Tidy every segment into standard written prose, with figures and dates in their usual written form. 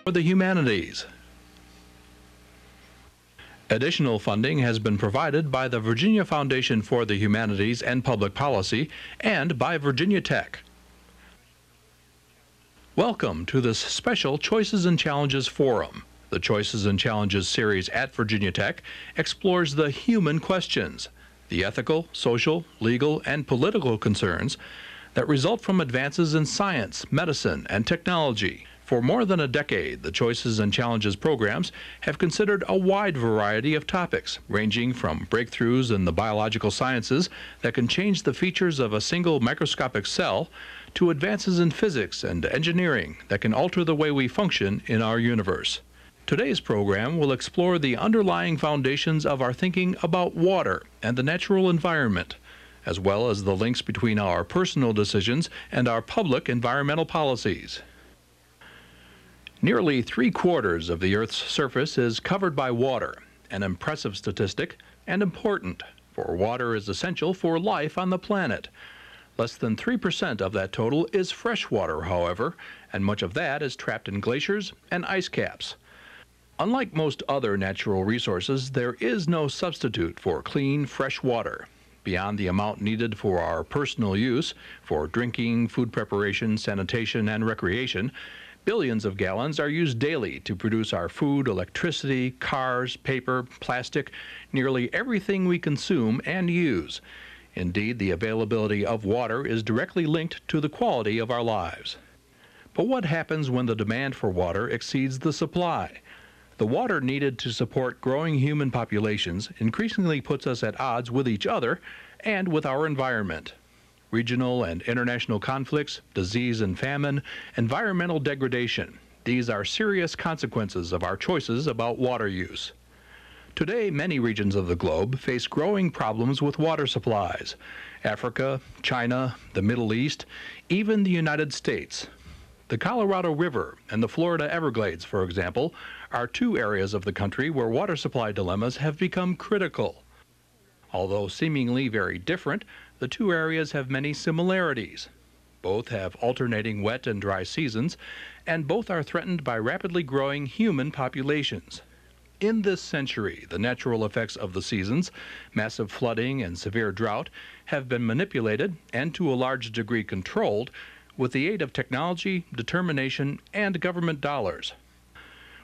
for the humanities. Additional funding has been provided by the Virginia Foundation for the Humanities and Public Policy and by Virginia Tech. Welcome to this special Choices and Challenges Forum. The Choices and Challenges series at Virginia Tech explores the human questions, the ethical, social, legal, and political concerns that result from advances in science, medicine, and technology. For more than a decade, the Choices and Challenges programs have considered a wide variety of topics, ranging from breakthroughs in the biological sciences that can change the features of a single microscopic cell to advances in physics and engineering that can alter the way we function in our universe. Today's program will explore the underlying foundations of our thinking about water and the natural environment, as well as the links between our personal decisions and our public environmental policies. Nearly 3/4 of the Earth's surface is covered by water, an impressive statistic and important, for water is essential for life on the planet. Less than 3% of that total is fresh water, however, and much of that is trapped in glaciers and ice caps. Unlike most other natural resources, there is no substitute for clean, fresh water. Beyond the amount needed for our personal use, for drinking, food preparation, sanitation, and recreation, billions of gallons are used daily to produce our food, electricity, cars, paper, plastic, nearly everything we consume and use. Indeed, the availability of water is directly linked to the quality of our lives. But what happens when the demand for water exceeds the supply? The water needed to support growing human populations increasingly puts us at odds with each other and with our environment. Regional and international conflicts, disease and famine, environmental degradation. These are serious consequences of our choices about water use. Today, many regions of the globe face growing problems with water supplies. Africa, China, the Middle East, even the United States. The Colorado River and the Florida Everglades, for example, are two areas of the country where water supply dilemmas have become critical. Although seemingly very different, the two areas have many similarities. Both have alternating wet and dry seasons, and both are threatened by rapidly growing human populations. In this century, the natural effects of the seasons, massive flooding and severe drought, have been manipulated and to a large degree controlled with the aid of technology, determination, and government dollars.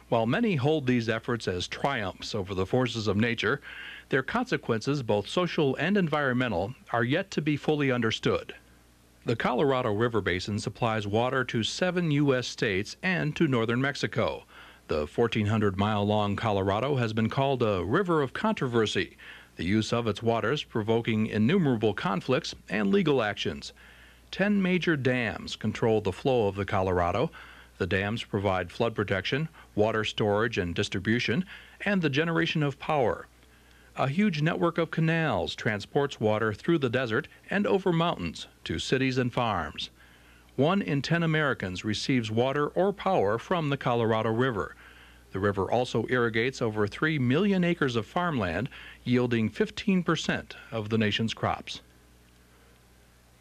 While many hold these efforts as triumphs over the forces of nature, their consequences, both social and environmental, are yet to be fully understood. The Colorado River Basin supplies water to 7 U.S. states and to northern Mexico. The 1,400-mile-long Colorado has been called a river of controversy, the use of its waters provoking innumerable conflicts and legal actions. 10 major dams control the flow of the Colorado. The dams provide flood protection, water storage and distribution, and the generation of power. A huge network of canals transports water through the desert and over mountains to cities and farms. 1 in 10 Americans receives water or power from the Colorado River. The river also irrigates over 3 million acres of farmland, yielding 15% of the nation's crops.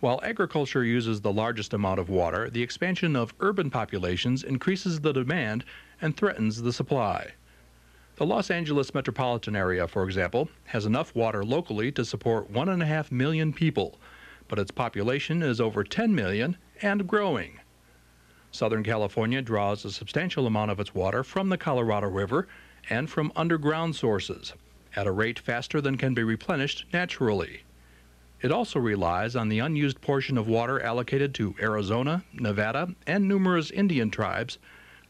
While agriculture uses the largest amount of water, the expansion of urban populations increases the demand and threatens the supply. The Los Angeles metropolitan area, for example, has enough water locally to support 1.5 million people, but its population is over 10 million and growing. Southern California draws a substantial amount of its water from the Colorado River and from underground sources, at a rate faster than can be replenished naturally. It also relies on the unused portion of water allocated to Arizona, Nevada, and numerous Indian tribes,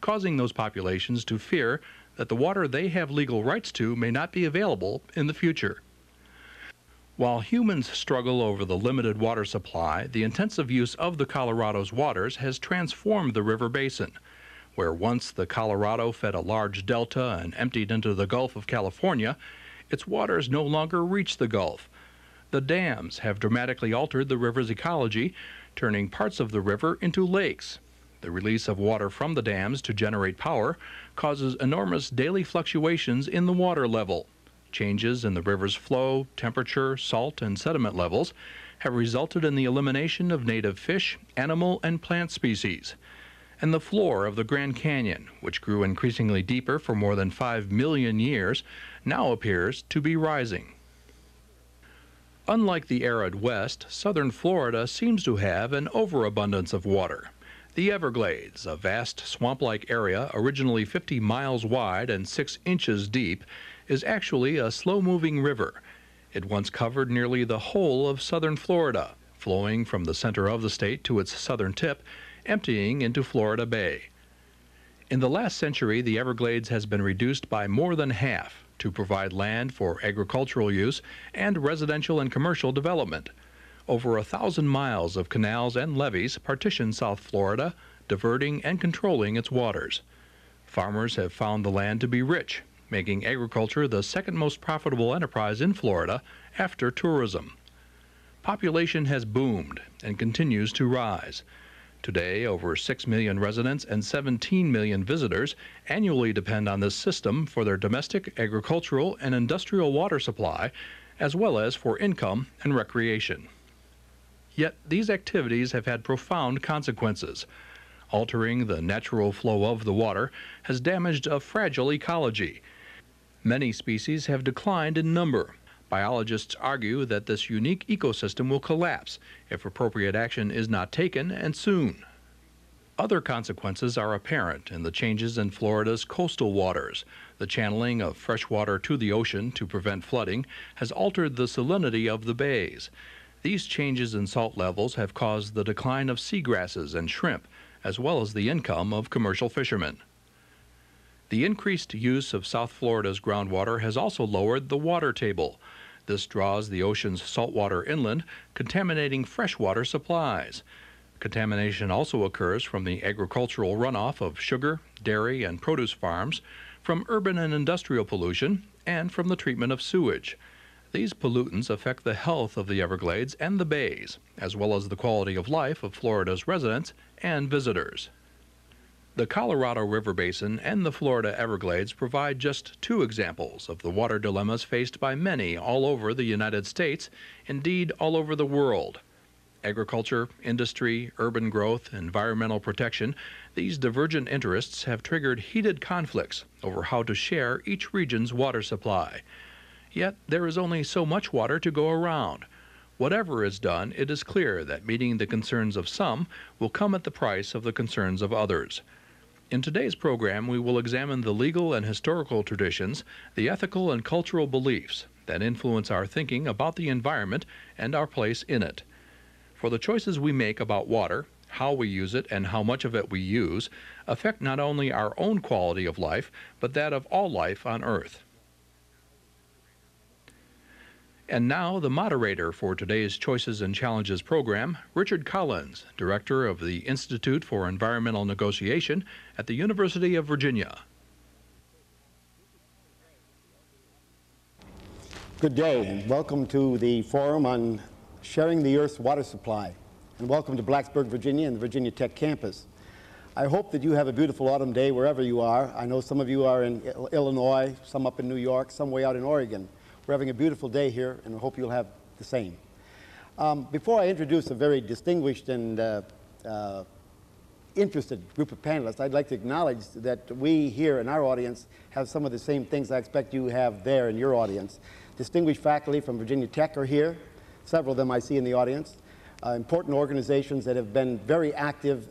causing those populations to fear that the water they have legal rights to may not be available in the future. While humans struggle over the limited water supply, the intensive use of the Colorado's waters has transformed the river basin. Where once the Colorado fed a large delta and emptied into the Gulf of California, its waters no longer reach the Gulf. The dams have dramatically altered the river's ecology, turning parts of the river into lakes. The release of water from the dams to generate power causes enormous daily fluctuations in the water level. Changes in the river's flow, temperature, salt, and sediment levels have resulted in the elimination of native fish, animal, and plant species. and the floor of the Grand Canyon, which grew increasingly deeper for more than 5 million years, now appears to be rising. Unlike the arid West, southern Florida seems to have an overabundance of water. The Everglades, a vast swamp-like area originally 50 miles wide and 6 inches deep, is actually a slow-moving river. It once covered nearly the whole of southern Florida, flowing from the center of the state to its southern tip, emptying into Florida Bay. In the last century, the Everglades has been reduced by more than half to provide land for agricultural use and residential and commercial development. Over 1,000 miles of canals and levees partition South Florida, diverting and controlling its waters. Farmers have found the land to be rich, making agriculture the second most profitable enterprise in Florida after tourism. Population has boomed and continues to rise. Today, over 6 million residents and 17 million visitors annually depend on this system for their domestic, agricultural, and industrial water supply, as well as for income and recreation. Yet these activities have had profound consequences. Altering the natural flow of the water has damaged a fragile ecology. Many species have declined in number. Biologists argue that this unique ecosystem will collapse if appropriate action is not taken, and soon. Other consequences are apparent in the changes in Florida's coastal waters. The channeling of fresh water to the ocean to prevent flooding has altered the salinity of the bays. These changes in salt levels have caused the decline of seagrasses and shrimp, as well as the income of commercial fishermen. The increased use of South Florida's groundwater has also lowered the water table. This draws the ocean's saltwater inland, contaminating freshwater supplies. Contamination also occurs from the agricultural runoff of sugar, dairy, and produce farms, from urban and industrial pollution, and from the treatment of sewage. These pollutants affect the health of the Everglades and the bays, as well as the quality of life of Florida's residents and visitors. The Colorado River Basin and the Florida Everglades provide just 2 examples of the water dilemmas faced by many all over the United States, indeed all over the world. Agriculture, industry, urban growth, environmental protection, these divergent interests have triggered heated conflicts over how to share each region's water supply. Yet there is only so much water to go around. Whatever is done, it is clear that meeting the concerns of some will come at the price of the concerns of others. In today's program, we will examine the legal and historical traditions, the ethical and cultural beliefs that influence our thinking about the environment and our place in it. For the choices we make about water, how we use it, and how much of it we use affect not only our own quality of life, but that of all life on Earth. And now, the moderator for today's Choices and Challenges program, Richard Collins, Director of the Institute for Environmental Negotiation at the University of Virginia. Good day, and welcome to the forum on sharing the Earth's water supply. And welcome to Blacksburg, Virginia, and the Virginia Tech campus. I hope that you have a beautiful autumn day wherever you are. I know some of you are in Illinois, some up in New York, some way out in Oregon. We're having a beautiful day here, and I hope you'll have the same. Before I introduce a very distinguished and interested group of panelists, I'd like to acknowledge that we here in our audience have some of the same things I expect you have there in your audience. Distinguished faculty from Virginia Tech are here. Several of them I see in the audience. Important organizations that have been very active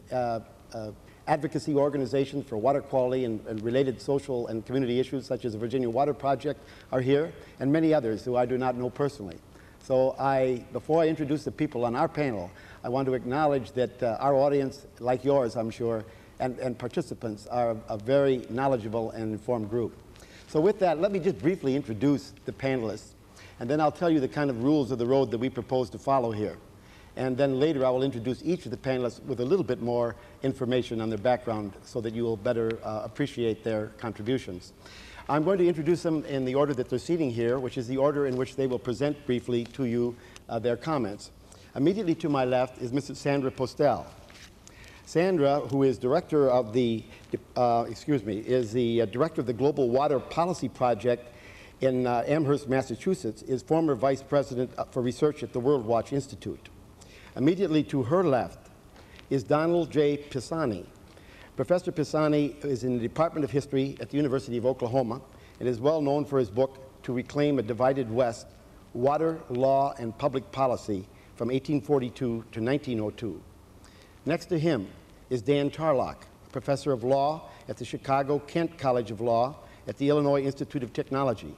advocacy organizations for water quality and related social and community issues such as the Virginia Water Project are here, and many others who I do not know personally. So before I introduce the people on our panel, I want to acknowledge that our audience, like yours I'm sure, and participants are a very knowledgeable and informed group. So with that, let me just briefly introduce the panelists, and then I'll tell you the kind of rules of the road that we propose to follow here. And then later I will introduce each of the panelists with a little bit more information on their background so that you will better appreciate their contributions. I'm going to introduce them in the order that they're seating here, which is the order in which they will present briefly to you their comments. Immediately to my left is Mrs. Sandra Postel. Sandra, who is director of the, director of the Global Water Policy Project in Amherst, Massachusetts, is former vice president for research at the World Watch Institute. Immediately to her left is Donald J. Pisani. Professor Pisani is in the Department of History at the University of Oklahoma and is well known for his book, To Reclaim a Divided West, Water, Law, and Public Policy from 1842 to 1902. Next to him is Dan Tarlock, professor of law at the Chicago-Kent College of Law at the Illinois Institute of Technology.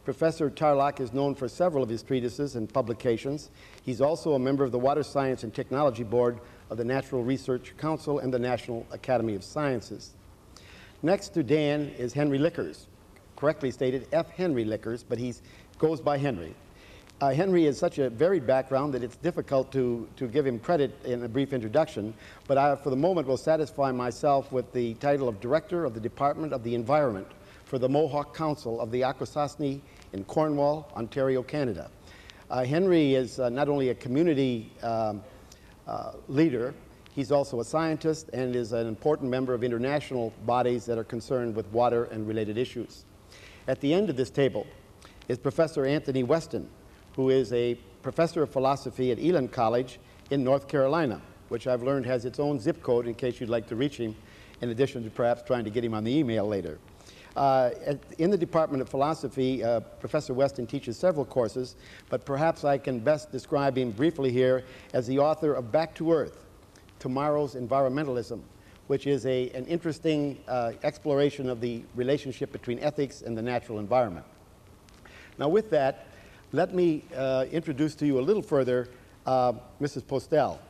Professor Tarlock is known for several of his treatises and publications. He's also a member of the Water Science and Technology Board of the Natural Research Council and the National Academy of Sciences. Next to Dan is Henry Lickers, correctly stated F. Henry Lickers, but he goes by Henry. Henry has such a varied background that it's difficult to give him credit in a brief introduction, but I, for the moment, will satisfy myself with the title of Director of the Department of the Environment for the Mohawk Council of the Akwesasne in Cornwall, Ontario, Canada. Henry is not only a community leader, he's also a scientist and is an important member of international bodies that are concerned with water and related issues. At the end of this table is Professor Anthony Weston, who is a professor of philosophy at Elon College in North Carolina, which I've learned has its own zip code in case you'd like to reach him, in addition to perhaps trying to get him on the email later. In the Department of Philosophy, Professor Weston teaches several courses, but perhaps I can best describe him briefly here as the author of Back to Earth, Tomorrow's Environmentalism, which is an interesting exploration of the relationship between ethics and the natural environment. Now with that, let me introduce to you a little further Mrs. Postel.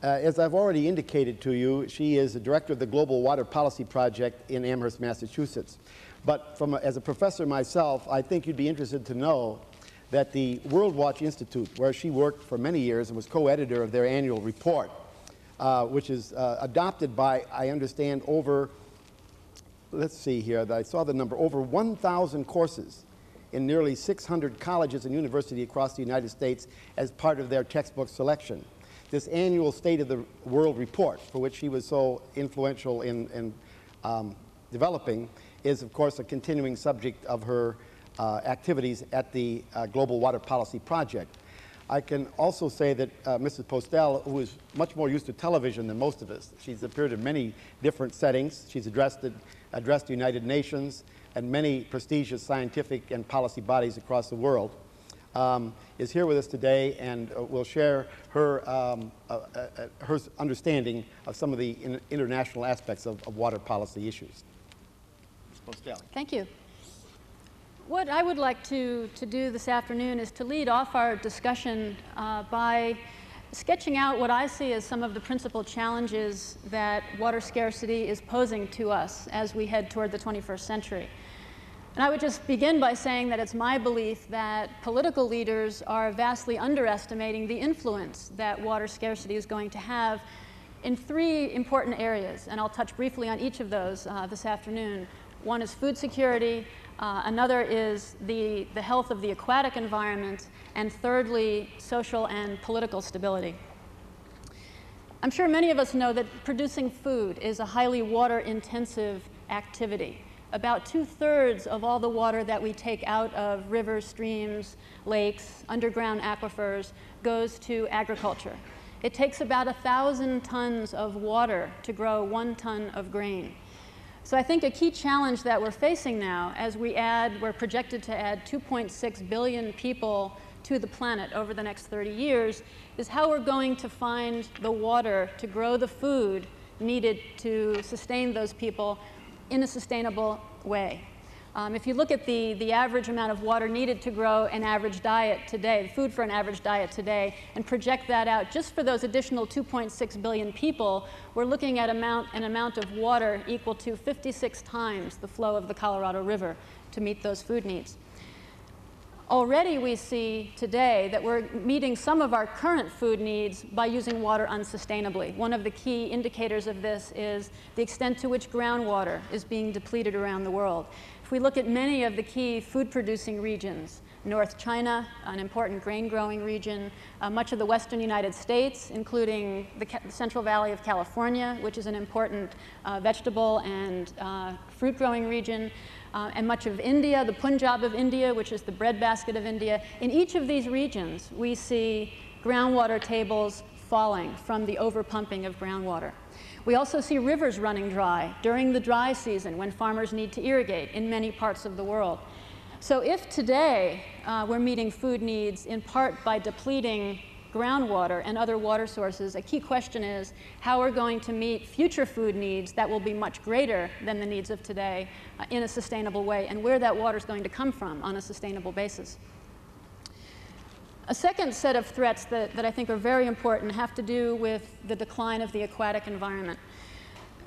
As I've already indicated to you, she is the director of the Global Water Policy Project in Amherst, Massachusetts. But as a professor myself, I think you'd be interested to know that the World Watch Institute, where she worked for many years and was co-editor of their annual report, which is adopted by, I understand, over, let's see here, I saw the number, over 1,000 courses in nearly 600 colleges and universities across the United States as part of their textbook selection. This annual State of the World report, for which she was so influential in developing, is of course a continuing subject of her activities at the Global Water Policy Project. I can also say that Mrs. Postel, who is much more used to television than most of us, she's appeared in many different settings. She's addressed the United Nations and many prestigious scientific and policy bodies across the world, is here with us today and will share her, her understanding of some of the international aspects of water policy issues. Ms. Postel. Thank you. What I would like to do this afternoon is to lead off our discussion by sketching out what I see as some of the principal challenges that water scarcity is posing to us as we head toward the 21st century. And I would just begin by saying that it's my belief that political leaders are vastly underestimating the influence that water scarcity is going to have in three important areas, and I'll touch briefly on each of those this afternoon. One is food security, another is the health of the aquatic environment, and thirdly, social and political stability. I'm sure many of us know that producing food is a highly water-intensive activity. About 2/3 of all the water that we take out of rivers, streams, lakes, underground aquifers goes to agriculture. It takes about 1,000 tons of water to grow 1 ton of grain. So I think a key challenge that we're facing now, as we're projected to add 2.6 billion people to the planet over the next 30 years, is how we're going to find the water to grow the food needed to sustain those people in a sustainable way. If you look at the average amount of water needed to grow an average diet today, the food for an average diet today, and project that out just for those additional 2.6 billion people, we're looking at an amount of water equal to 56 times the flow of the Colorado River to meet those food needs. Already we see today that we're meeting some of our current food needs by using water unsustainably. One of the key indicators of this is the extent to which groundwater is being depleted around the world. If we look at many of the key food-producing regions, North China, an important grain-growing region, much of the western United States, including the Central Valley of California, which is an important vegetable and fruit-growing region, and much of India, the Punjab of India, which is the breadbasket of India. In each of these regions, we see groundwater tables falling from the overpumping of groundwater. We also see rivers running dry during the dry season when farmers need to irrigate in many parts of the world. So if today we're meeting food needs in part by depleting groundwater and other water sources, a key question is how we're going to meet future food needs that will be much greater than the needs of today in a sustainable way, and where that water is going to come from on a sustainable basis. A second set of threats that I think are very important have to do with the decline of the aquatic environment.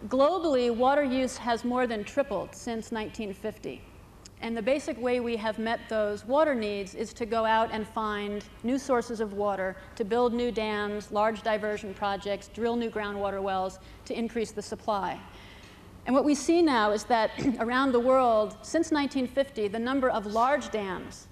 Globally, water use has more than tripled since 1950. And the basic way we have met those water needs is to go out and find new sources of water, to build new dams, large diversion projects, drill new groundwater wells to increase the supply. And what we see now is that around the world, since 1950, the number of large dams,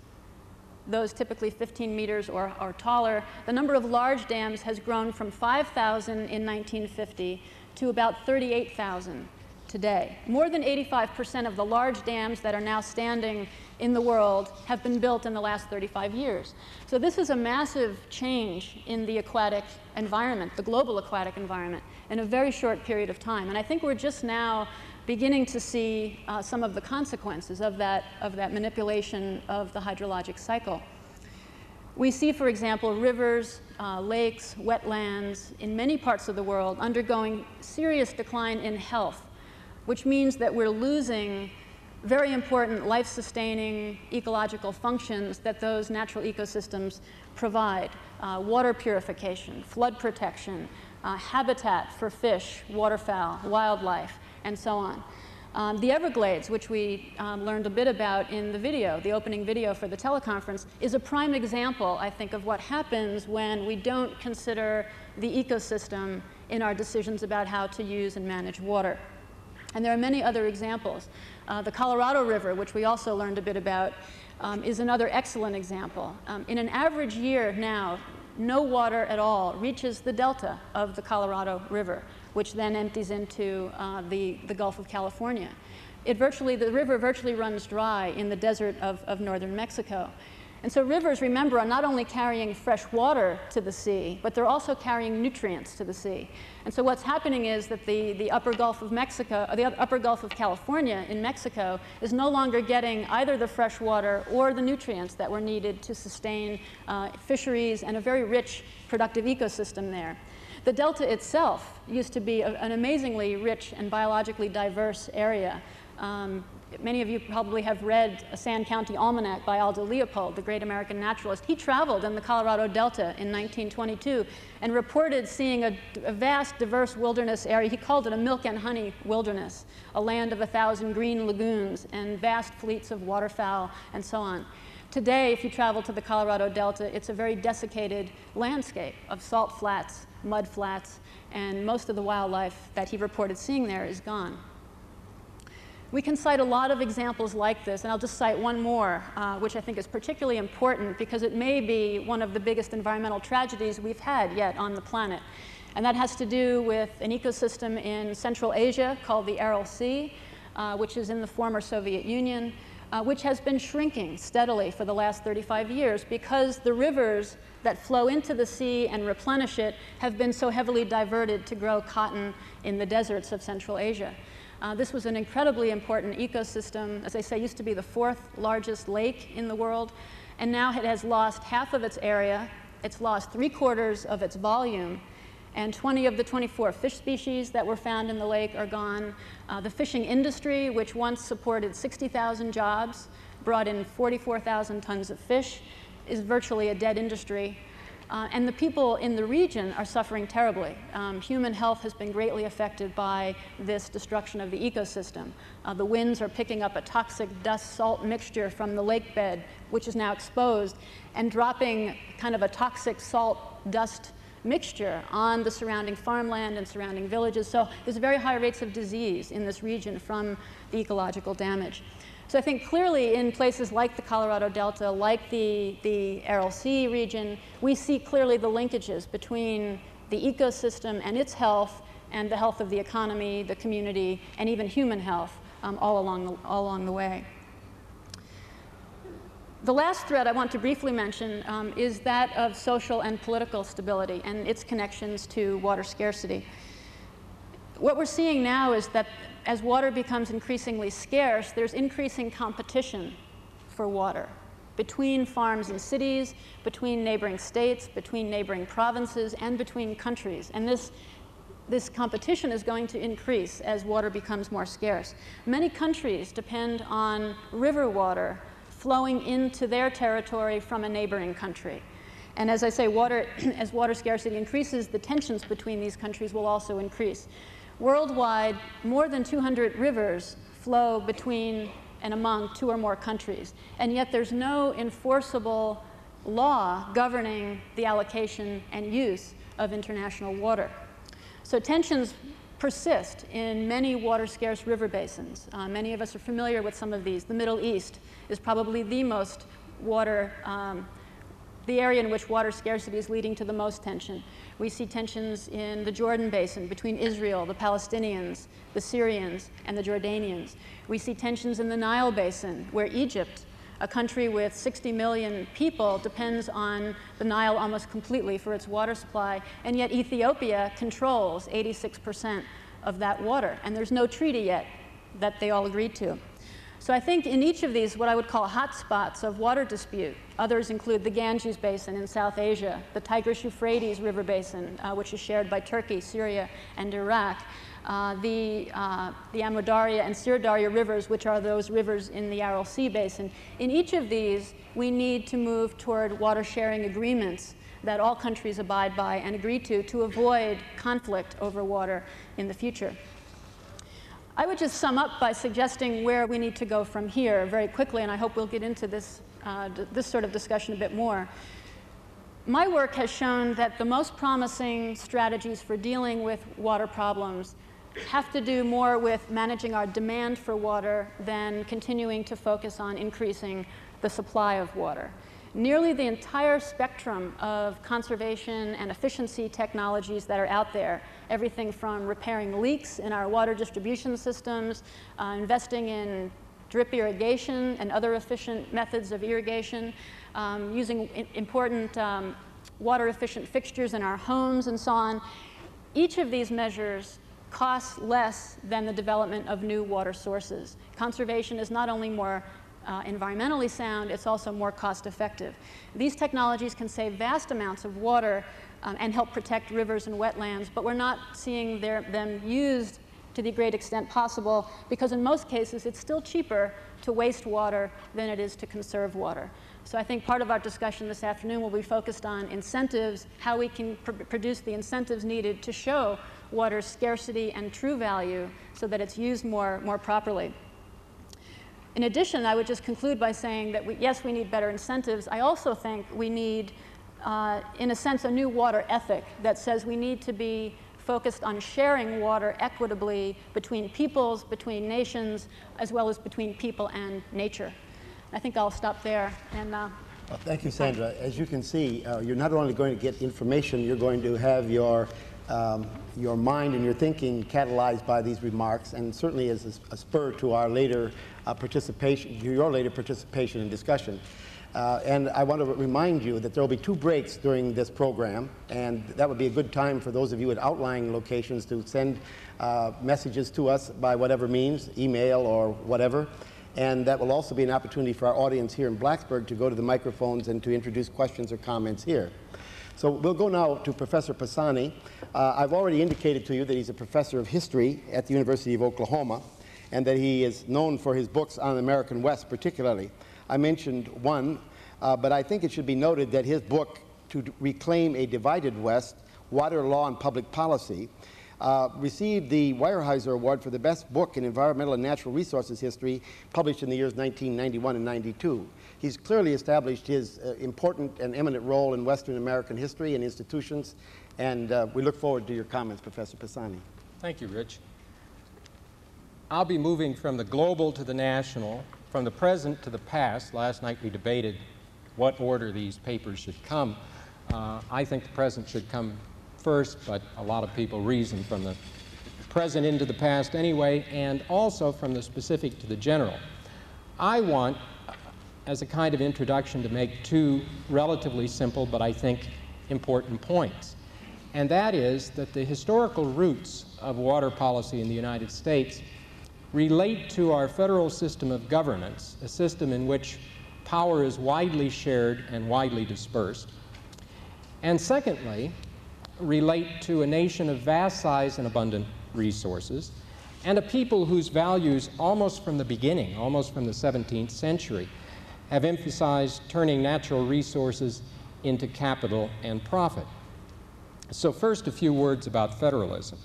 those typically 15 meters or taller, the number of large dams has grown from 5,000 in 1950 to about 38,000 today. More than 85% of the large dams that are now standing in the world have been built in the last 35 years. So this is a massive change in the aquatic environment, the global aquatic environment, in a very short period of time. And I think we're just now beginning to see some of the consequences of that manipulation of the hydrologic cycle. We see, for example, rivers, lakes, wetlands in many parts of the world undergoing serious decline in health, which means that we're losing very important life-sustaining ecological functions that those natural ecosystems provide. Water purification, flood protection, habitat for fish, waterfowl, wildlife, and so on. The Everglades, which we learned a bit about in the video, the opening video for the teleconference, is a prime example, I think, of what happens when we don't consider the ecosystem in our decisions about how to use and manage water. And there are many other examples. The Colorado River, which we also learned a bit about, is another excellent example. In an average year now, no water at all reaches the delta of the Colorado River, which then empties into the Gulf of California. The river virtually runs dry in the desert of northern Mexico. And so rivers, remember, are not only carrying fresh water to the sea, but they're also carrying nutrients to the sea. And so what's happening is that the upper Gulf of Mexico, or the upper Gulf of California in Mexico, is no longer getting either the fresh water or the nutrients that were needed to sustain fisheries and a very rich, productive ecosystem there. The delta itself used to be an amazingly rich and biologically diverse area. Many of you probably have read a Sand County Almanac by Aldo Leopold, the great American naturalist. He traveled in the Colorado Delta in 1922 and reported seeing a vast, diverse wilderness area. He called it a milk and honey wilderness, a land of 1,000 green lagoons and vast fleets of waterfowl and so on. Today, if you travel to the Colorado Delta, it's a very desiccated landscape of salt flats, mud flats, and most of the wildlife that he reported seeing there is gone. We can cite a lot of examples like this, and I'll just cite one more, which I think is particularly important because it may be one of the biggest environmental tragedies we've had yet on the planet. And that has to do with an ecosystem in Central Asia called the Aral Sea, which is in the former Soviet Union, which has been shrinking steadily for the last 35 years because the rivers that flow into the sea and replenish it have been so heavily diverted to grow cotton in the deserts of Central Asia. This was an incredibly important ecosystem. As I say, used to be the 4th largest lake in the world, and now it has lost half of its area. It's lost 3/4 of its volume, and 20 of the 24 fish species that were found in the lake are gone. The fishing industry, which once supported 60,000 jobs, brought in 44,000 tons of fish, is virtually a dead industry. And the people in the region are suffering terribly. Human health has been greatly affected by this destruction of the ecosystem. The winds are picking up a toxic dust-salt mixture from the lake bed, which is now exposed, and dropping kind of a toxic salt-dust mixture on the surrounding farmland and surrounding villages. So there's very high rates of disease in this region from the ecological damage. So I think clearly in places like the Colorado Delta, like the Aral Sea region, we see clearly the linkages between the ecosystem and its health and the health of the economy, the community, and even human health all along the way. The last threat I want to briefly mention is that of social and political stability and its connections to water scarcity. what we're seeing now is that as water becomes increasingly scarce, there's increasing competition for water between farms and cities, between neighboring states, between neighboring provinces, and between countries. And this competition is going to increase as water becomes more scarce. Many countries depend on river water flowing into their territory from a neighboring country. And as I say, as water scarcity increases, the tensions between these countries will also increase. Worldwide, more than 200 rivers flow between and among 2 or more countries, and yet there's no enforceable law governing the allocation and use of international water. So tensions persist in many water-scarce river basins. Many of us are familiar with some of these. The Middle East is probably the most the area in which water scarcity is leading to the most tension. We see tensions in the Jordan Basin between Israel, the Palestinians, the Syrians, and the Jordanians. We see tensions in the Nile Basin, where Egypt, a country with 60 million people, depends on the Nile almost completely for its water supply, and yet Ethiopia controls 86% of that water, and there's no treaty yet that they all agreed to. So I think in each of these, what I would call hotspots of water dispute, others include the Ganges Basin in South Asia, the Tigris-Euphrates River Basin, which is shared by Turkey, Syria, and Iraq, the Amudarya and Sirdarya rivers, which are those rivers in the Aral Sea Basin. In each of these, we need to move toward water sharing agreements that all countries abide by and agree to avoid conflict over water in the future. I would just sum up by suggesting where we need to go from here very quickly, and I hope we'll get into this, this sort of discussion a bit more. My work has shown that the most promising strategies for dealing with water problems have to do more with managing our demand for water than continuing to focus on increasing the supply of water. Nearly the entire spectrum of conservation and efficiency technologies that are out there, everything from repairing leaks in our water distribution systems, investing in drip irrigation and other efficient methods of irrigation, using important water efficient fixtures in our homes and so on. Each of these measures costs less than the development of new water sources. Conservation is not only more environmentally sound, it's also more cost effective. These technologies can save vast amounts of water and help protect rivers and wetlands, but we're not seeing them used to the great extent possible because in most cases it's still cheaper to waste water than it is to conserve water. So I think part of our discussion this afternoon will be focused on incentives, how we can produce the incentives needed to show water's scarcity and true value so that it's used more properly. In addition, I would just conclude by saying that yes, we need better incentives. I also think we need, in a sense, a new water ethic that says we need to be focused on sharing water equitably between peoples, between nations, as well as between people and nature. I think I'll stop there. And, well, thank you, Sandra. As you can see, you're not only going to get information, you're going to have your mind and your thinking catalyzed by these remarks, and certainly as a spur to our later participation, your later participation and discussion. And I want to remind you that there will be 2 breaks during this program, and that would be a good time for those of you at outlying locations to send messages to us by whatever means, email or whatever. And that will also be an opportunity for our audience here in Blacksburg to go to the microphones and to introduce questions or comments here. So we'll go now to Professor Pisani. I've already indicated to you that he's a professor of history at the University of Oklahoma, and that he is known for his books on the American West particularly. I mentioned one, but I think it should be noted that his book, To Reclaim a Divided West, Water Law and Public Policy, received the Weyerhaeuser Award for the best book in environmental and natural resources history, published in the years 1991 and 92. He's clearly established his important and eminent role in Western American history and institutions, and we look forward to your comments, Professor Pisani. Thank you, Rich. I'll be moving from the global to the national, from the present to the past. Last night we debated what order these papers should come. I think the present should come first, but a lot of people reason from the present into the past anyway, and also from the specific to the general. I want, as a kind of introduction, to make 2 relatively simple but I think important points. and that is that the historical roots of water policy in the United States relate to our federal system of governance, a system in which power is widely shared and widely dispersed, and secondly, relate to a nation of vast size and abundant resources, and a people whose values almost from the beginning, almost from the 17th century, have emphasized turning natural resources into capital and profit. So first, a few words about federalism.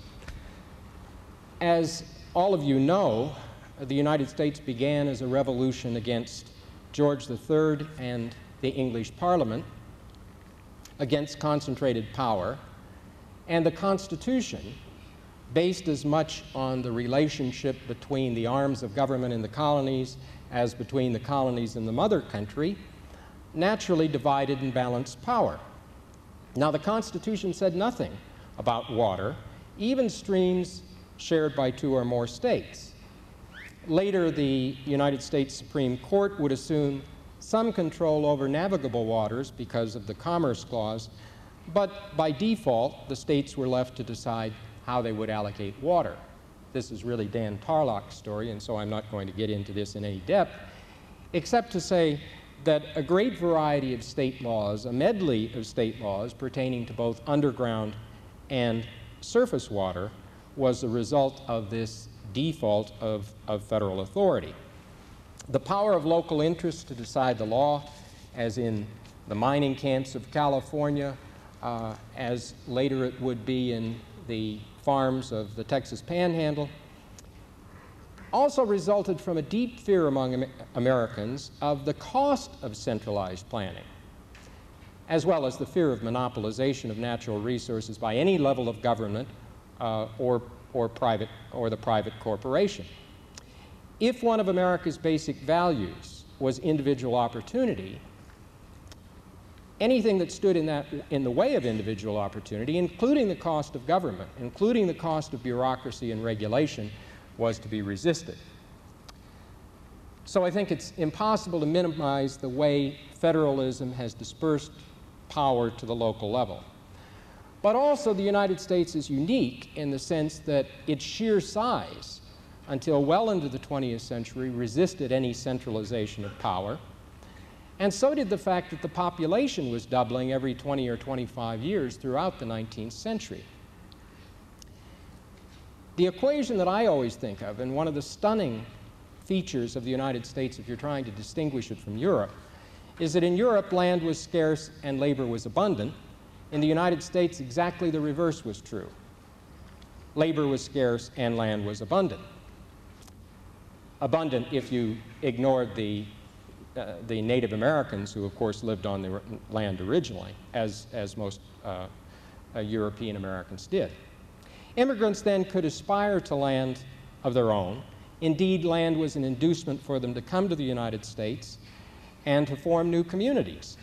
As all of you know, the United States began as a revolution against George III and the English Parliament, against concentrated power, and the Constitution, based as much on the relationship between the arms of government in the colonies as between the colonies and the mother country, naturally divided and balanced power. Now, the Constitution said nothing about water, even streams shared by 2 or more states. Later, the United States Supreme Court would assume some control over navigable waters because of the Commerce Clause, but by default, the states were left to decide how they would allocate water. This is really Dan Tarlock's story, and so I'm not going to get into this in any depth, except to say that a great variety of state laws, a medley of state laws pertaining to both underground and surface water, was the result of this default of federal authority. The power of local interests to decide the law, as in the mining camps of California, as later it would be in the farms of the Texas Panhandle, also resulted from a deep fear among Americans of the cost of centralized planning, as well as the fear of monopolization of natural resources by any level of government or the private corporation. If one of America's basic values was individual opportunity, anything that stood in the way of individual opportunity, including the cost of government, including the cost of bureaucracy and regulation, was to be resisted. So I think it's impossible to minimize the way federalism has dispersed power to the local level. But also the United States is unique in the sense that its sheer size, until well into the 20th century, resisted any centralization of power. And so did the fact that the population was doubling every 20 or 25 years throughout the 19th century. The equation that I always think of, and one of the stunning features of the United States if you're trying to distinguish it from Europe, is that in Europe land was scarce and labor was abundant. In the United States, exactly the reverse was true. Labor was scarce and land was abundant. Abundant if you ignored the Native Americans, who of course lived on the land originally, as most European Americans did. Immigrants then could aspire to land of their own. Indeed, land was an inducement for them to come to the United States and to form new communities.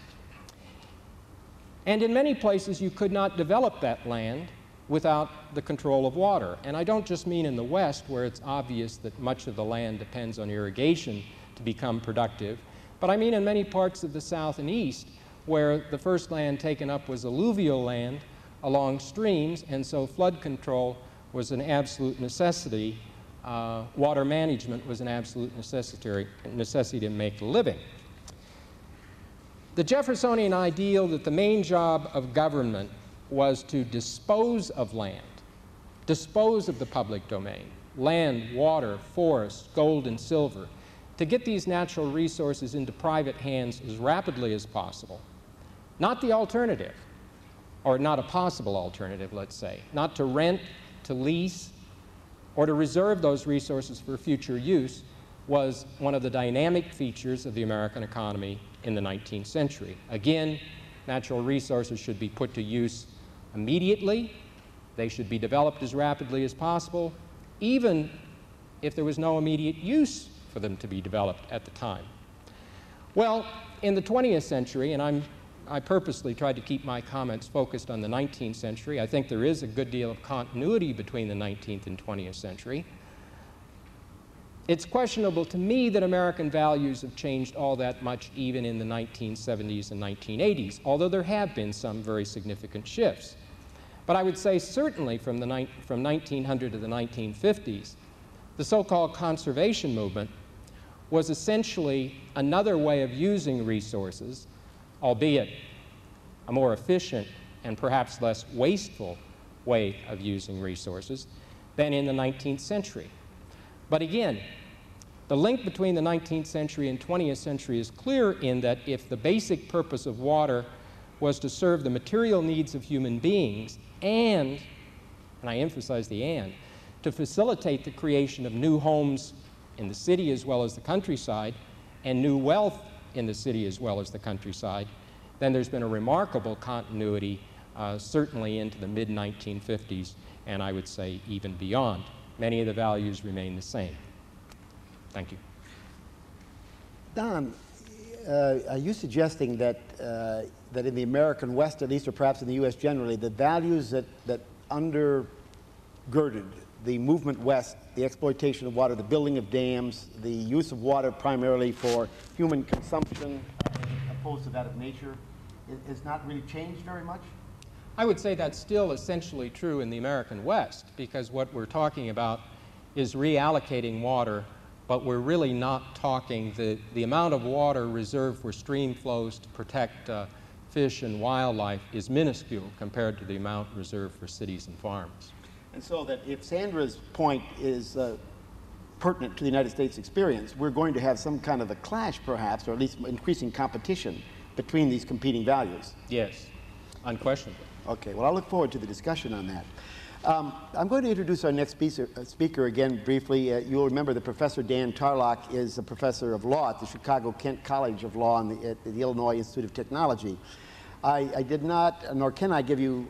And in many places, you could not develop that land without the control of water. And I don't just mean in the West, where it's obvious that much of the land depends on irrigation to become productive, but I mean in many parts of the South and East, where the first land taken up was alluvial land along streams, and so flood control was an absolute necessity. Water management was an absolute necessity to make a living. The Jeffersonian ideal that the main job of government was to dispose of land, dispose of the public domain, land, water, forests, gold and silver, to get these natural resources into private hands as rapidly as possible. Not the alternative, or not a possible alternative, let's say, not to rent, to lease, or to reserve those resources for future use, was one of the dynamic features of the American economy in the 19th century. Again, natural resources should be put to use immediately. They should be developed as rapidly as possible, even if there was no immediate use for them to be developed at the time. Well, in the 20th century, and I purposely tried to keep my comments focused on the 19th century. I think there is a good deal of continuity between the 19th and 20th century. It's questionable to me that American values have changed all that much even in the 1970s and 1980s, although there have been some very significant shifts. But I would say certainly from 1900 to the 1950s, the so-called conservation movement was essentially another way of using resources, albeit a more efficient and perhaps less wasteful way of using resources than in the 19th century. But again, the link between the 19th century and 20th century is clear in that if the basic purpose of water was to serve the material needs of human beings and I emphasize the and, to facilitate the creation of new homes in the city as well as the countryside and new wealth in the city as well as the countryside, then there's been a remarkable continuity certainly into the mid-1950s and I would say even beyond. Many of the values remain the same. Thank you. Don, are you suggesting that, that in the American West, at least, or perhaps in the U.S. generally, the values that undergirded the movement west, the exploitation of water, the building of dams, the use of water primarily for human consumption opposed to that of nature, has not really changed very much? I would say that's still essentially true in the American West, because what we're talking about is reallocating water, but we're really not talking the amount of water reserved for stream flows to protect fish and wildlife is minuscule compared to the amount reserved for cities and farms. And so that if Sandra's point is pertinent to the United States experience, we're going to have some kind of a clash perhaps, or at least increasing competition between these competing values. Yes, unquestionably. Okay, well, I look forward to the discussion on that. I'm going to introduce our next speaker again briefly. You'll remember that Professor Dan Tarlock is a professor of law at the Chicago-Kent College of Law at the Illinois Institute of Technology. I did not, nor can I give you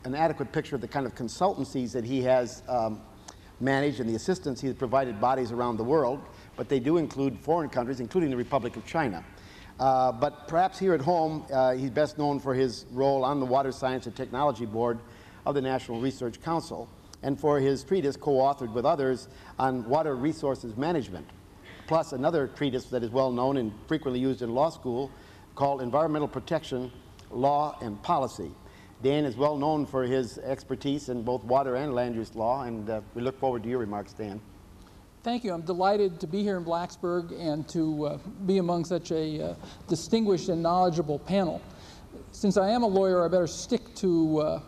an adequate picture of the kind of consultancies that he has managed and the assistance he has provided bodies around the world, but they do include foreign countries, including the Republic of China. But perhaps here at home, he's best known for his role on the Water Science and Technology Board of the National Research Council, and for his treatise co-authored with others on water resources management, plus another treatise that is well known and frequently used in law school called Environmental Protection, Law and Policy. Dan is well known for his expertise in both water and land use law, and we look forward to your remarks, Dan. Thank you. I'm delighted to be here in Blacksburg and to be among such a distinguished and knowledgeable panel. Since I am a lawyer, I better stick to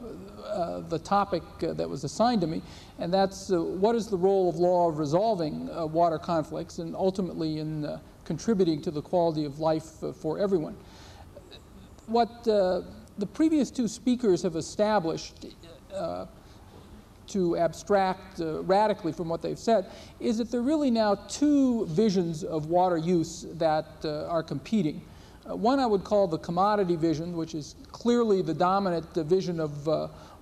the topic that was assigned to me, and that's what is the role of law of resolving water conflicts and ultimately in contributing to the quality of life for everyone. What the previous two speakers have established to abstract radically from what they've said is that there are really now two visions of water use that are competing. One I would call the commodity vision, which is clearly the dominant vision of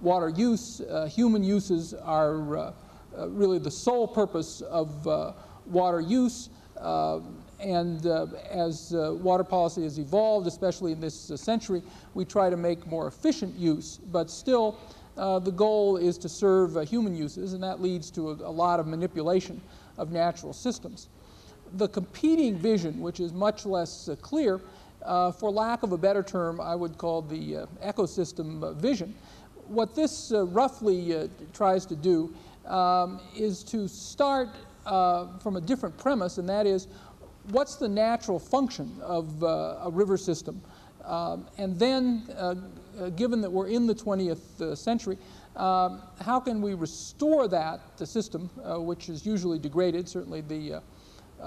water use. Human uses are really the sole purpose of water use. And as water policy has evolved, especially in this century, we try to make more efficient use. But still, the goal is to serve human uses, and that leads to a lot of manipulation of natural systems. The competing vision, which is much less clear, for lack of a better term, I would call the ecosystem vision. What this roughly tries to do is to start from a different premise, and that is, what's the natural function of a river system? And then, given that we're in the 20th century, how can we restore that system, which is usually degraded? Certainly the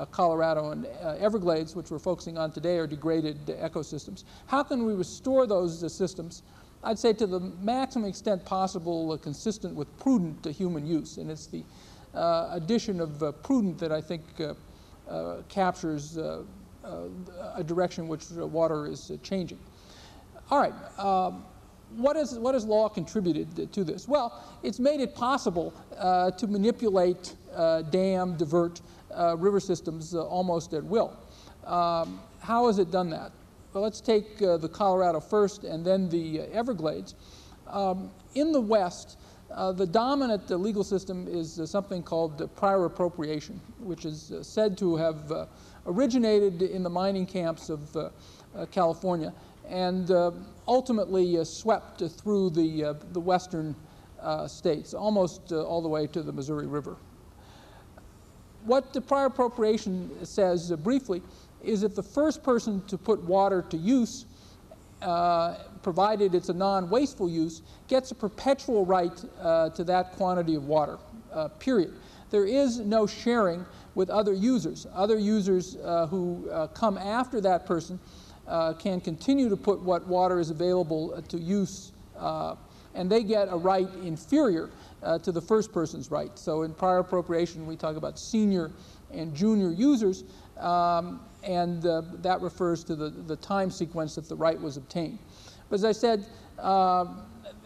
Colorado and Everglades, which we're focusing on today, are degraded ecosystems. How can we restore those systems, I'd say to the maximum extent possible, consistent with prudent human use? And it's the addition of prudent that I think captures a direction which water is changing. All right, what has law contributed to this? Well, it's made it possible to manipulate, dam, divert river systems almost at will. How has it done that? Well, let's take the Colorado first and then the Everglades. In the West, the dominant legal system is something called prior appropriation, which is said to have originated in the mining camps of California and ultimately swept through the western states, almost all the way to the Missouri River. What the prior appropriation says briefly is that the first person to put water to use, provided it's a non-wasteful use, gets a perpetual right to that quantity of water, period. There is no sharing with other users. Other users who come after that person can continue to put what water is available to use, and they get a right inferior to the first person's right. So in prior appropriation, we talk about senior and junior users, and that refers to the time sequence that the right was obtained. But as I said,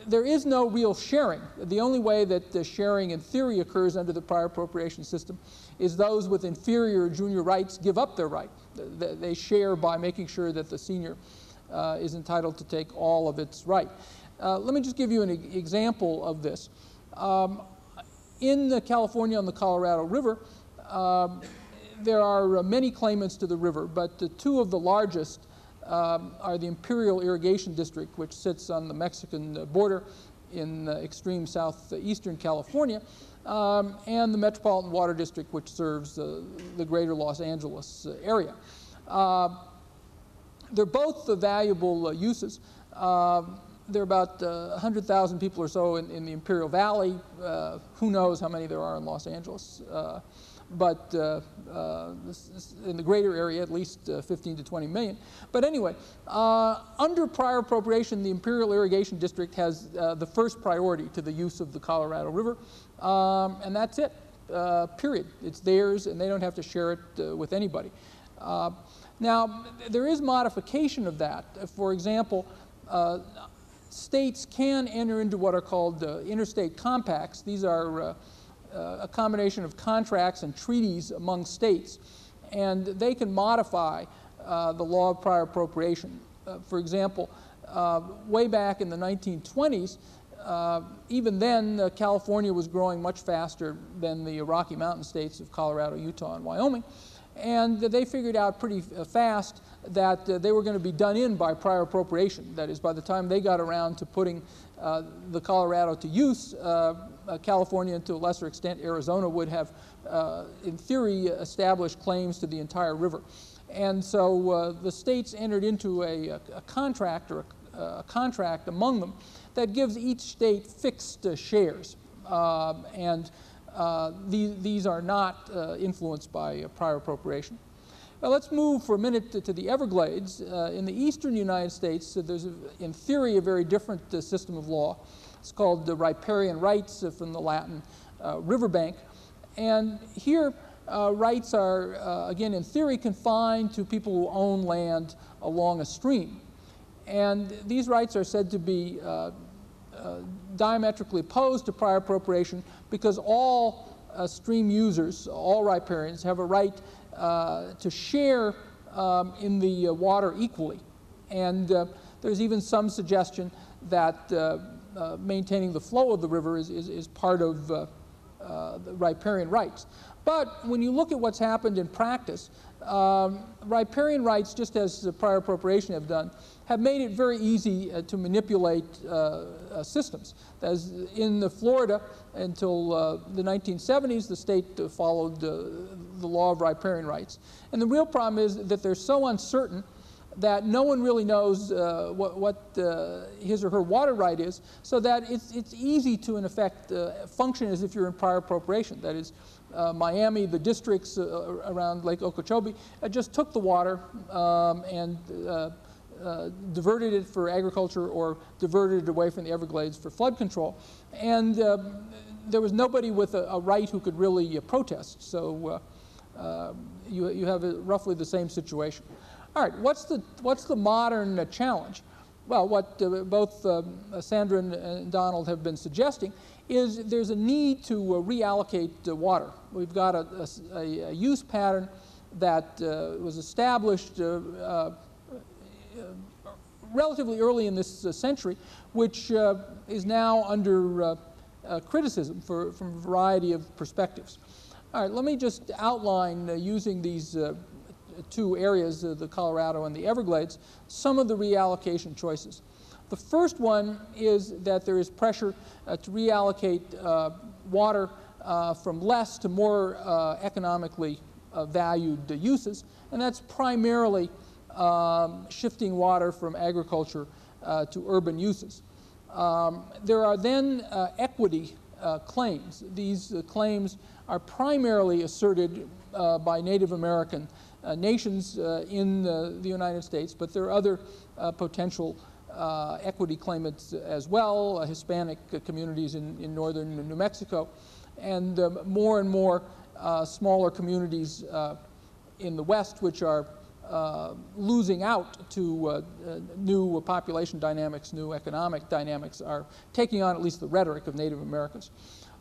there is no real sharing. The only way that the sharing in theory occurs under the prior appropriation system is those with inferior or junior rights give up their right. They share by making sure that the senior is entitled to take all of its right. Let me just give you an example of this. In California on the Colorado River, there are many claimants to the river, but two of the largest are the Imperial Irrigation District, which sits on the Mexican border in extreme southeastern California, and the Metropolitan Water District, which serves the greater Los Angeles area. They're both valuable uses. There are about 100,000 people or so in the Imperial Valley. Who knows how many there are in Los Angeles? But in the greater area, at least 15 to 20 million. But anyway, under prior appropriation, the Imperial Irrigation District has the first priority to the use of the Colorado River, and that's it, period. It's theirs, and they don't have to share it with anybody. Now, there is modification of that. For example, states can enter into what are called interstate compacts. These are a combination of contracts and treaties among states, and they can modify the law of prior appropriation. For example, way back in the 1920s, even then California was growing much faster than the Rocky Mountain states of Colorado, Utah, and Wyoming, and they figured out pretty fast that they were going to be done in by prior appropriation. That is, by the time they got around to putting the Colorado to use, California, and to a lesser extent Arizona, would have, in theory, established claims to the entire river. And so the states entered into a contract, or a contract among them, that gives each state fixed shares. These are not influenced by prior appropriation. Well, let's move for a minute to the Everglades. In the eastern United States, there's, in theory, a very different system of law. It's called the riparian rights, from the Latin riverbank. And here, rights are, again, in theory, confined to people who own land along a stream. And these rights are said to be diametrically opposed to prior appropriation because all stream users, all riparians, have a right to share in the water equally. And there's even some suggestion that maintaining the flow of the river is part of the riparian rights. But when you look at what's happened in practice, riparian rights, just as the prior appropriation have done, have made it very easy to manipulate systems. As in Florida, until the 1970s, the state followed the law of riparian rights. And the real problem is that they're so uncertain that no one really knows what his or her water right is, so that it's easy to, in effect, function as if you're in prior appropriation. That is, Miami, the districts around Lake Okeechobee, just took the water and diverted it for agriculture or diverted it away from the Everglades for flood control. And there was nobody with a right who could really protest. So you have roughly the same situation. All right, what's the modern challenge? Well, what both Sandra and Donald have been suggesting is there's a need to reallocate water. We've got a use pattern that was established relatively early in this century, which is now under criticism from a variety of perspectives. All right, let me just outline using these two areas, the Colorado and the Everglades, some of the reallocation choices. The first one is that there is pressure to reallocate water from less to more economically valued uses, and that's primarily shifting water from agriculture to urban uses. There are then equity claims. These claims are primarily asserted by Native American nations in the United States, but there are other potential equity claimants as well, Hispanic communities in northern New Mexico, and more and more smaller communities in the West, which are losing out to new population dynamics, new economic dynamics, are taking on at least the rhetoric of Native Americans.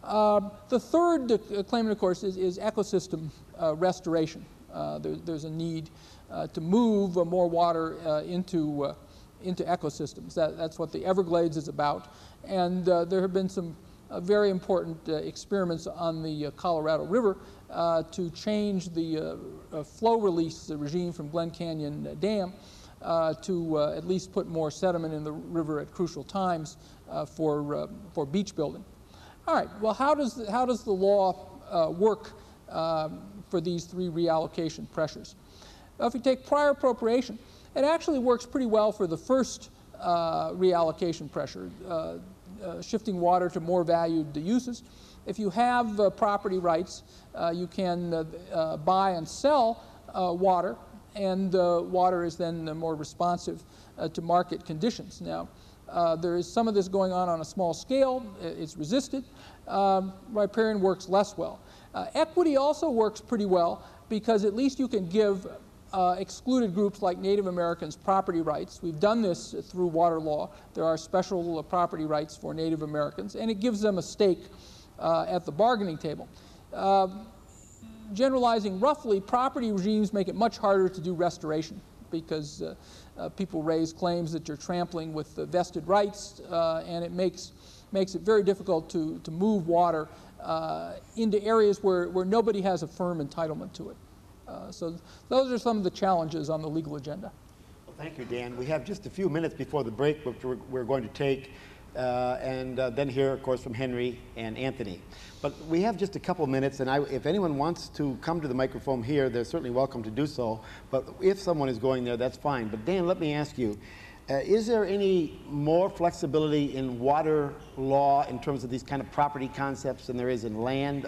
The third claimant, of course, is ecosystem restoration. There's a need to move more water into ecosystems. That's what the Everglades is about. And there have been some very important experiments on the Colorado River to change the flow release regime from Glen Canyon Dam to at least put more sediment in the river at crucial times for beach building. All right, well, how does the law work for these three reallocation pressures? Well, if you take prior appropriation, it actually works pretty well for the first reallocation pressure, shifting water to more valued uses. If you have property rights, you can buy and sell water, and water is then more responsive to market conditions. Now, there is some of this going on a small scale. It's resisted. Riparian works less well. Equity also works pretty well because at least you can give excluded groups like Native Americans property rights. We've done this through water law. There are special property rights for Native Americans, and it gives them a stake at the bargaining table. Generalizing roughly, property regimes make it much harder to do restoration because people raise claims that you're trampling with vested rights, and it makes it very difficult to move water into areas where nobody has a firm entitlement to it. So those are some of the challenges on the legal agenda. Well, thank you, Dan. We have just a few minutes before the break, which we're going to take, and then hear, of course, from Henry and Anthony. But we have just a couple minutes, and if anyone wants to come to the microphone here, they're certainly welcome to do so. But if someone is going there, that's fine. But Dan, let me ask you, is there any more flexibility in water law in terms of these kind of property concepts than there is in land?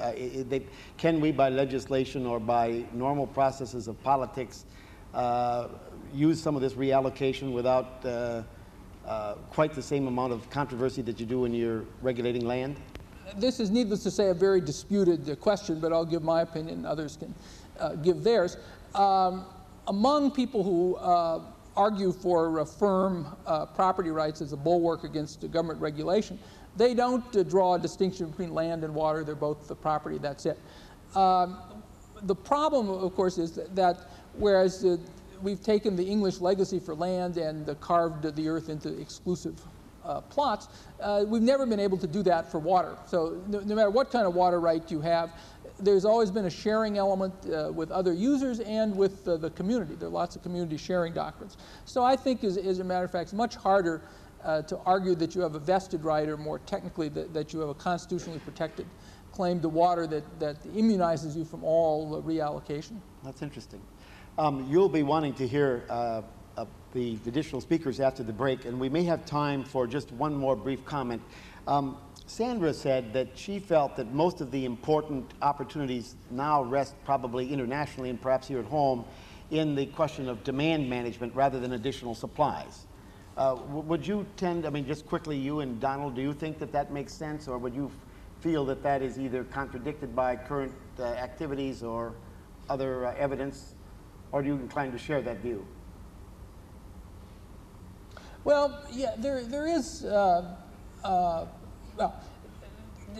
Can we, by legislation or by normal processes of politics, use some of this reallocation without quite the same amount of controversy that you do when you're regulating land? This is, needless to say, a very disputed question, but I'll give my opinion, others can give theirs. Among people who argue for firm property rights as a bulwark against government regulation, they don't draw a distinction between land and water. They're both the property, that's it. The problem, of course, is that whereas we've taken the English legacy for land and carved the earth into exclusive plots, we've never been able to do that for water. So no matter what kind of water right you have, there's always been a sharing element with other users and with the community. There are lots of community sharing doctrines. So I think, as a matter of fact, it's much harder to argue that you have a vested right, or more technically that you have a constitutionally protected claim to water that immunizes you from all reallocation. That's interesting. You'll be wanting to hear the additional speakers after the break, and we may have time for just one more brief comment. Sandra said that she felt that most of the important opportunities now rest probably internationally and perhaps here at home in the question of demand management rather than additional supplies. Would you tend, I mean, just quickly, you and Donald, do you think that that makes sense, or would you feel that that is either contradicted by current activities or other evidence, or do you incline to share that view? Well, yeah, there is, well,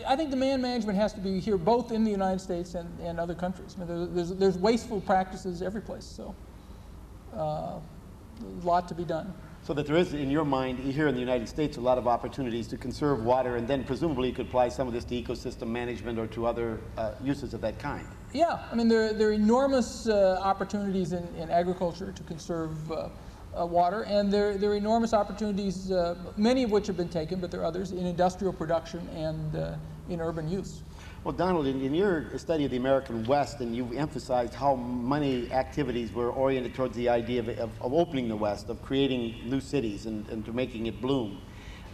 I think demand management has to be here both in the United States and other countries. I mean, there's wasteful practices every place, so a lot to be done. So that there is, in your mind, here in the United States, a lot of opportunities to conserve water, and then presumably you could apply some of this to ecosystem management or to other uses of that kind. Yeah, I mean, there are enormous opportunities in agriculture to conserve water, and there are enormous opportunities, many of which have been taken, but there are others, in industrial production and in urban use. Well, Donald, in your study of the American West, and you've emphasized how many activities were oriented towards the idea of opening the West, of creating new cities and to making it bloom.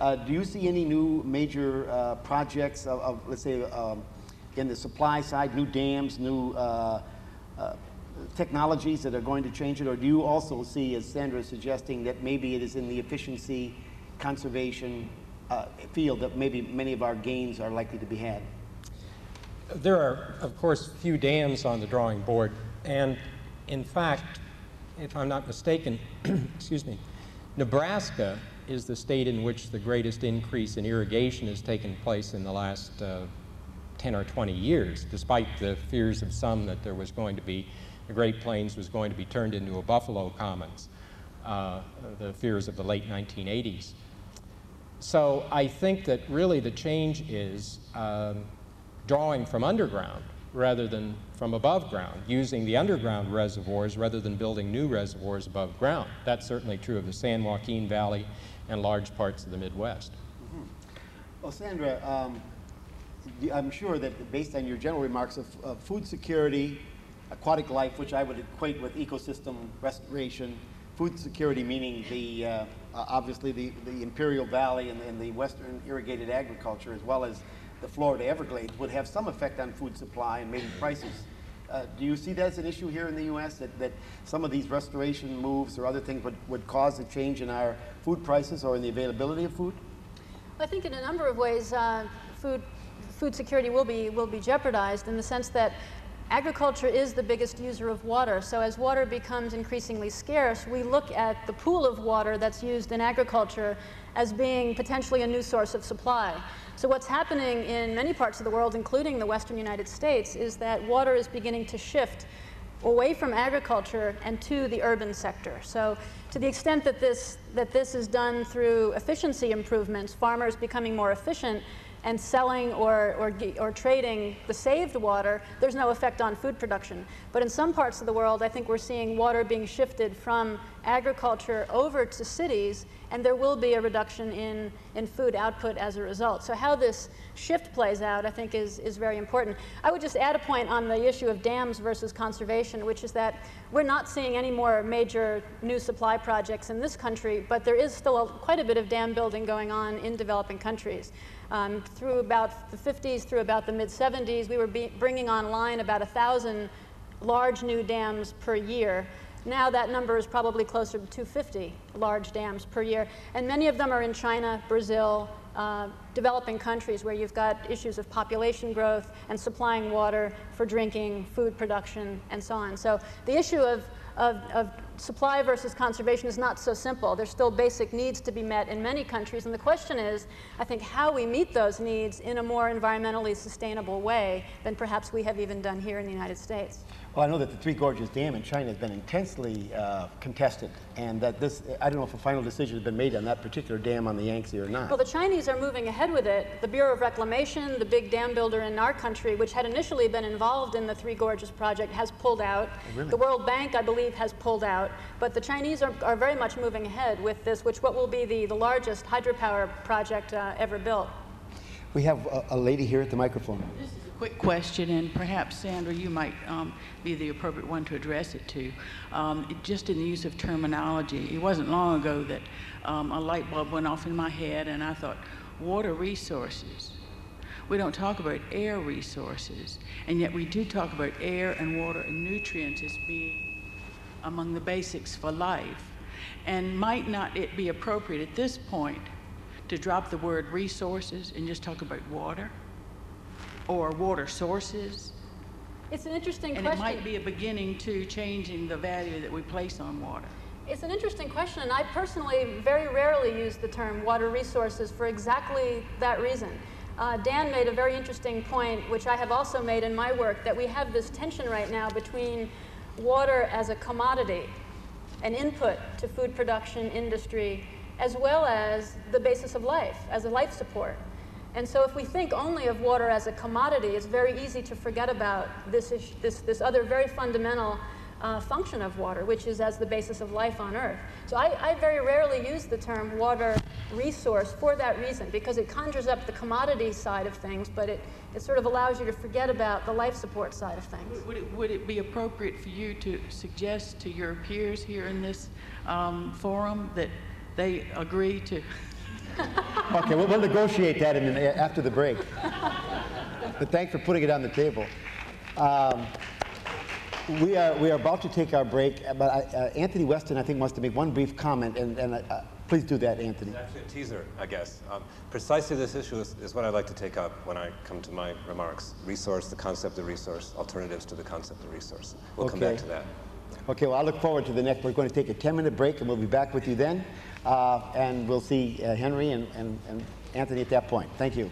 Do you see any new major projects of let's say, in the supply side, new dams, new technologies that are going to change it? Or do you also see, as Sandra is suggesting, that maybe it is in the efficiency, conservation field that maybe many of our gains are likely to be had? There are, of course, few dams on the drawing board, and in fact, if I'm not mistaken, excuse me, Nebraska is the state in which the greatest increase in irrigation has taken place in the last 10 or 20 years, despite the fears of some that there was going to be, the Great Plains was going to be turned into a buffalo commons, the fears of the late 1980s. So I think that really the change is drawing from underground rather than from above ground, using the underground reservoirs rather than building new reservoirs above ground. That's certainly true of the San Joaquin Valley and large parts of the Midwest. Mm-hmm. Well, Sandra, I'm sure that based on your general remarks of food security, aquatic life, which I would equate with ecosystem restoration, food security meaning the obviously the Imperial Valley and the western irrigated agriculture, as well as the Florida Everglades, would have some effect on food supply and maybe prices. Do you see that as an issue here in the U.S., that some of these restoration moves or other things would cause a change in our food prices or in the availability of food? I think in a number of ways, food security will be jeopardized in the sense that agriculture is the biggest user of water. So as water becomes increasingly scarce, we look at the pool of water that's used in agriculture as being potentially a new source of supply. So what's happening in many parts of the world, including the western United States, is that water is beginning to shift away from agriculture and to the urban sector. So to the extent that this is done through efficiency improvements, farmers becoming more efficient and selling or trading the saved water, there's no effect on food production. But in some parts of the world, I think we're seeing water being shifted from agriculture over to cities, and there will be a reduction in food output as a result. So how this shift plays out, I think, is very important. I would just add a point on the issue of dams versus conservation, which is that we're not seeing any more major new supply projects in this country, but there is still quite a bit of dam building going on in developing countries. Through about the 50s, through about the mid-70s, we were bringing online about 1,000 large new dams per year. Now that number is probably closer to 250 large dams per year, and many of them are in China, Brazil, developing countries where you've got issues of population growth and supplying water for drinking, food production, and so on. So the issue of supply versus conservation is not so simple. There's still basic needs to be met in many countries, and the question is, I think, how we meet those needs in a more environmentally sustainable way than perhaps we have even done here in the United States. Well, I know that the Three Gorges Dam in China has been intensely contested, and that I don't know if a final decision has been made on that particular dam on the Yangtze or not. Well, the Chinese are moving ahead with it. The Bureau of Reclamation, the big dam builder in our country, which had initially been involved in the Three Gorges project, has pulled out. Oh, really? The World Bank, I believe, has pulled out. But the Chinese are very much moving ahead with this, what will be the largest hydropower project ever built. We have a lady here at the microphone. This is a quick question, and perhaps, Sandra, you might be the appropriate one to address it to. Just in the use of terminology, it wasn't long ago that a light bulb went off in my head, and I thought, water resources. We don't talk about air resources, and yet we do talk about air and water and nutrients as being among the basics for life. And might not it be appropriate at this point to drop the word resources and just talk about water or water sources? It's an interesting question. And it might be a beginning to changing the value that we place on water. It's an interesting question, and I personally very rarely use the term water resources for exactly that reason. Dan made a very interesting point, which I have also made in my work, that we have this tension right now between water as a commodity, an input to food production industry, as well as the basis of life, as a life support. And so if we think only of water as a commodity, it's very easy to forget about this other very fundamental function of water, which is as the basis of life on Earth. So I very rarely use the term water resource for that reason, because it conjures up the commodity side of things, but it sort of allows you to forget about the life support side of things. Would it be appropriate for you to suggest to your peers here in this forum that they agree to? Okay, we'll negotiate that after the break. But thanks for putting it on the table. We are about to take our break, but Anthony Weston, I think, wants to make one brief comment, and please do that, Anthony. It's actually a teaser, I guess. Precisely this issue is what I'd like to take up when I come to my remarks. Resource, the concept of resource, alternatives to the concept of resource. We'll come back to that. Okay, well, I look forward to the next. We're going to take a 10-minute break, and we'll be back with you then. And we'll see Henry and Anthony at that point. Thank you.